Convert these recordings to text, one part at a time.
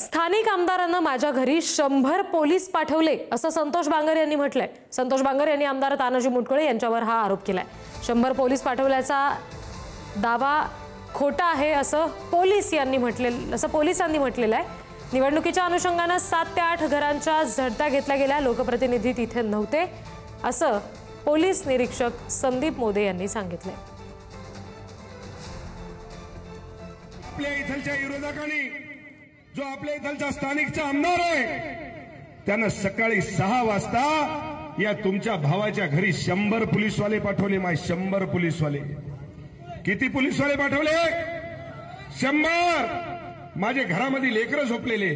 स्थानिक आमदारांना माझ्या घरी 100 पोलीस पाठवले असं संतोष बांगर यांनी म्हटलंय। संतोष बांगर यांनी आमदार तानाजी मुटकुळे यांच्यावर हा आरोप केलाय। 100 पोलीस पाठवल्याचा दावा खोटा आहे असं पोलिसांनी म्हटलेलं आहे। निवडणुकीच्या अनुषंगाने 7 ते 8 घरांच्या झडत्या घेतल्या गेल्या। लोकप्रतिनिधी तिथे नव्हते असं पोलीस निरीक्षक संदीप मोदे यांनी सांगितले। आपल्या इथलच्या विरोधकांनी जो आपल्या इथलचा स्थानिकचा आमदार आहे त्यानं सकाळी 6 वाजता या तुमच्या भावाच्या घरी 100 पोलीसवाले पाठवले। 100 पोलीसवाले। किती पोलीसवाले पाठवले? 100। माझे घरामध्ये लेकरं झोपलेले,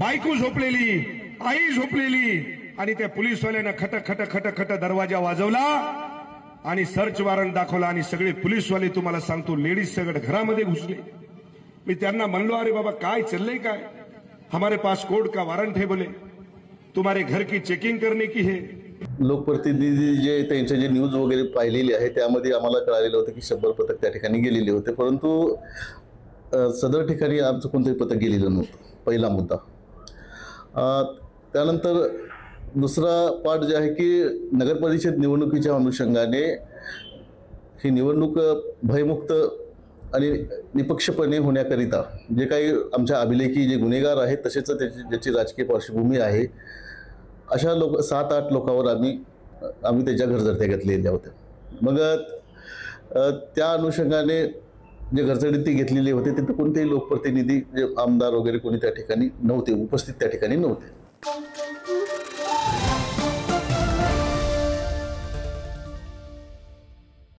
बायको झोपलेली, आई झोपलेली आणि त्या पोलीसवाल्यानं खट खट खट खट दरवाजा वाजवला आणि सर्च वॉरंट दाखवला आणि सगळे पोलीसवाले तुम्हाला सांगतो लेडीज सगळे घरामध्ये घुसले। मी त्यांना म्हणलो अरे बाबा काय चलले काय? हमारे पास कोर्ट का वारंट है बोले, तुम्हारे घर की चेकिंग करने की है। लोकप्रतिनिधी जे त्यांचे जे न्यूज वगैरे पाहिलेली आहे त्यामध्ये आम्हाला कळालेलं होतं की 100 पथक त्या ठिकाणी गेलेले होते, परंतु सदर ठिकाणी आमचं कोणतेही पथक गेलेलं नव्हतं। पहिला मुद्दा। त्यानंतर दुसरा पार्ट जे आहे की नगर परिषद निवडणुकीच्या अनुषंगाने ही निवडणूक भयमुक्त आणि निपक्षपणे होण्याकरिता जे काही आमच्या अभिलेखी जे गुन्हेगार आहेत तसेच ज्याची राजकीय पार्श्वभूमी आहे अशा 7-8 लोकांवर आम्ही त्याच्या घरझडत्या घेतलेल्या होत्या। मग त्या अनुषंगाने जे घरझडती घेतलेली होती तिथे कोणतेही लोकप्रतिनिधी जे आमदार वगैरे कोणी त्या ठिकाणी नव्हते, उपस्थित त्या ठिकाणी नव्हते।